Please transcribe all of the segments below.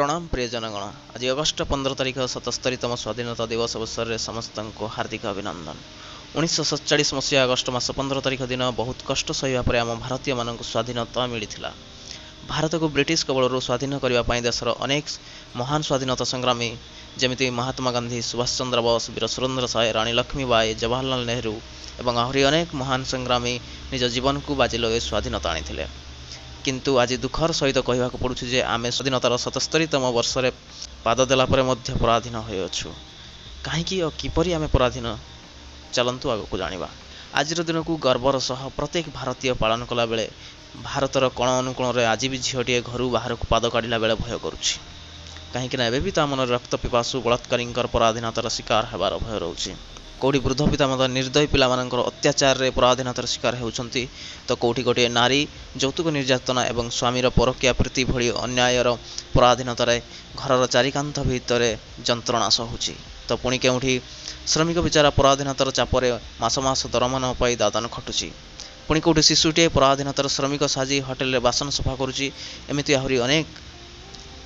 प्रणाम प्रिय जनगण। आज अगस्ट 15 तारिख 77तम स्वाधीनता दिवस अवसर में समस्त को हार्दिक अभिनंदन। 1947 मसीहा अगस्ट मास 15 तारिख दिन बहुत कष्ट सहिबा पर आम भारतीय मानक स्वाधीनता मिलता। भारत को ब्रिटिश कबल स्वाधीन करने देशर अनेक महान स्वाधीनता संग्रामी जमिति महात्मा गांधी, सुभाष चंद्र बोस, वीर सुरेंद्र साय, रानी लक्ष्मीबाई, जवाहरलाल नेहरू एवं आहरी अनेक महान संग्रामी निज जीवन को बाजी लगे स्वाधीनता आनी। किंतु आज दुखर सहित कहवा पड़ुछि जे आमे स्वाधीनतार 77तम वर्ष में पाद देला परे मध्य पराधीन होइअछु। काहेकि और किपरि आमे पराधीन, चलंतु आगको जानिबा। आज दिन को गर्वर सह प्रत्येक भारतीय पालन कला बेले भारतर कोण अनुकोण रे आज भी झीटी घर बाहर को पाद काढ़ला बेले भय करुछि। कहीं एबे भी ता मन रक्त पिपासु बलात्कारी पराधीनतार शिकार हेबार भय रोचे। कौटी वृद्ध पिता निर्दयी पिला अत्याचार रे पराधीनतार शिकार होउछंती, तो कौटी गोटे नारी यौतुक निर्यातना एवं स्वामीर परकिया प्रीति भली अन्यायर पराधीनतार घर चारिकांत भितर जंत्रणा सहूची, तो पुणी केउठी श्रमिक बिचारा पराधीनतार चापरे मास मास दरमा न पाई दादन खटुची। पुणी कौटी शिशुटे पराधीनतार श्रमिक साजी होटेल बासन सफा करुची। एमिति आहरी अनेक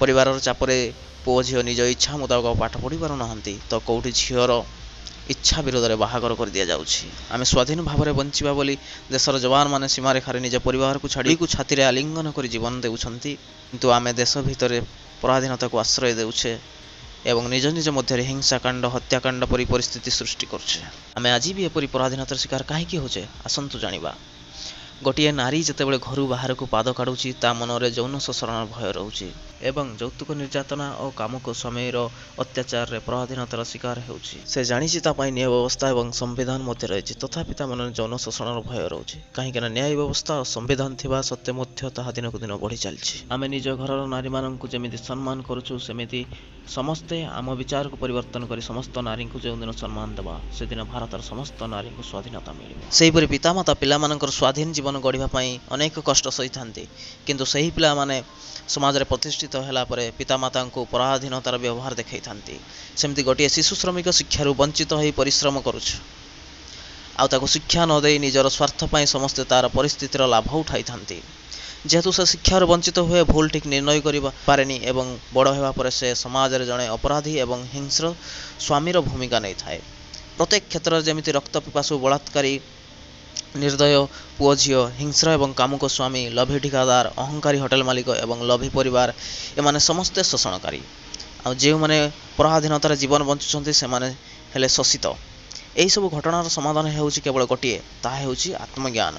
परिवार चापरे पुओ झील निज इच्छा मुताबक पाठ पढ़ी पार नाहंती, तो कौटी झीर इच्छा विरोध में बाहागर कर दि जाउछि। आमे स्वाधीन भाव में बंचिबा बोली देशर जवान माने सीमा रेखार निज परिवार को छाड़ी को छाती आलिंगन कर जीवन देउछंती, किंतु आमे देश भितर पराधीनता को आश्रय देउछे एवं निज निज मध्य हिंसाकांड, हत्याकांड परी परिस्थिति सृष्टि करछे। आमे आज भी एपरी पराधीनतार शिकार काहेकि होछे, आसंतु जानिबा। गोटे नारी जेतेबेले घर बाहर को पाद काढ़ुची ता मनरे यौन शोषण भय रोचे एवं यौतुक निर्यातना और कामुक स्वामीर अत्याचार रे पराधीनतार शिकार होउची। से जानिछि ता पई न्याय व्यवस्था एवं संविधान मध्य रहिछि, तथापि ता मनरे यौन शोषण भय रोचे। काहेकि न्याय व्यवस्था और संविधान थिबा सत्य मध्य ताहा दिन को दिन बढ़ी चलछि। आमे निज घरर नारी माननकु जेमिति सम्मान करूछु, सेमिति समस्ते आम विचार को परिवर्तन करी समस्त नारी को जो दिन सम्मान देवा से दिन भारतर समस्त नारी को स्वाधीनता मिले। सेहीपरि पितामाता पिलामानकर स्वाधीन जीवन गढ़िबा पई अनेक कष्ट सहिथांती, किंतु सही पिला माने समाज रे प्रतिष्ठित होला परे पितामाता को पराधीनतार व्यवहार देखै थांती। सेमति गोटे शिशु श्रमिक शिक्षारु वंचित होई परिश्रम करुछु, आ ताको शिक्षा न देई निजर स्वार्थ पई समस्त तार परिस्थितिर लाभ उठाई थांती। जेहेतु से शिक्षार वंचित हुए भूल ठीक निर्णय कर पारेनी एवं बड़ होगा पर से समाज रे जड़े अपराधी एवं हिंस्र स्वामीर भूमिका नहीं थाए। प्रत्येक क्षेत्र जमिति रक्त पिपासु बलात्कारी, निर्दय पुओ झील, हिंस्र एवं कामुक स्वामी, लभी ठिकादार, अहंकारी होटेल मालिक एवं लभी परिवार एमाने समस्ते शोषणकारी। आ जो माने पराधीनतार जीवन बंचुछंती से माने हेले शोषित। एही सब घटनार समाधान हेउछि केवल गोटिए, ताहा हेउछि आत्मज्ञान।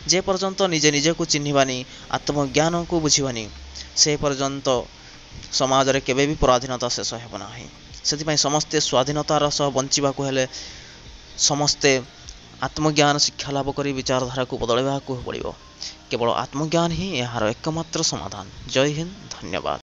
जे पर्यंत निजे निजे को चिन्हिबानी, आत्मज्ञान को बुझिबानी, से पर्यंत समाज रे केबे भी पराधीनता शेष हेब नाही। सेथिपाई समस्ते स्वाधीनतार सह बंचिबा को हेले समस्ते आत्मज्ञान शिक्षा लाभ करी विचारधारा को बदलवा को पड़िबो। केवल आत्मज्ञान ही यार एकमात्र समाधान। जय हिंद, धन्यवाद।